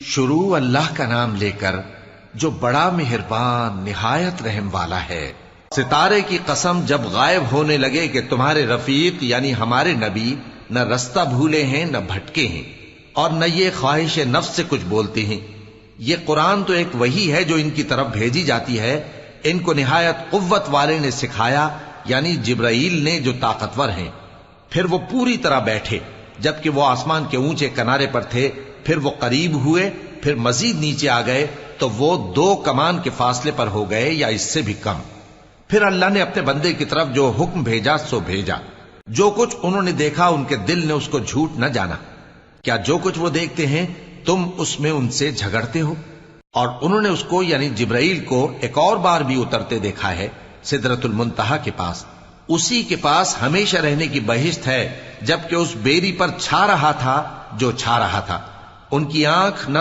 شروع اللہ کا نام لے کر جو بڑا مہربان نہایت رحم والا ہے۔ ستارے کی قسم جب غائب ہونے لگے کہ تمہارے رفیق یعنی ہمارے نبی نہ رستہ بھولے ہیں نہ بھٹکے ہیں اور نہ یہ خواہش نفس سے کچھ بولتے ہیں۔ یہ قرآن تو ایک وحی ہے جو ان کی طرف بھیجی جاتی ہے، ان کو نہایت قوت والے نے سکھایا یعنی جبرائیل نے جو طاقتور ہیں۔ پھر وہ پوری طرح بیٹھے جبکہ وہ آسمان کے اونچے کنارے پر تھے، پھر وہ قریب ہوئے، پھر مزید نیچے آ گئے تو وہ 2 کمان کے فاصلے پر ہو گئے یا اس سے بھی کم۔ پھر اللہ نے اپنے بندے کی طرف جو حکم بھیجا سو بھیجا۔ جو کچھ انہوں نے دیکھا ان کے دل نے اس کو جھوٹ نہ جانا۔ کیا جو کچھ وہ دیکھتے ہیں تم اس میں ان سے جھگڑتے ہو؟ اور انہوں نے اس کو یعنی جبرائیل کو ایک اور بار بھی اترتے دیکھا ہے سدرۃ المنتہا کے پاس۔ اسی کے پاس ہمیشہ رہنے کی بہشت ہے، جبکہ اس بیری پر چھا رہا تھا جو چھا رہا تھا۔ ان کی آنکھ نہ تو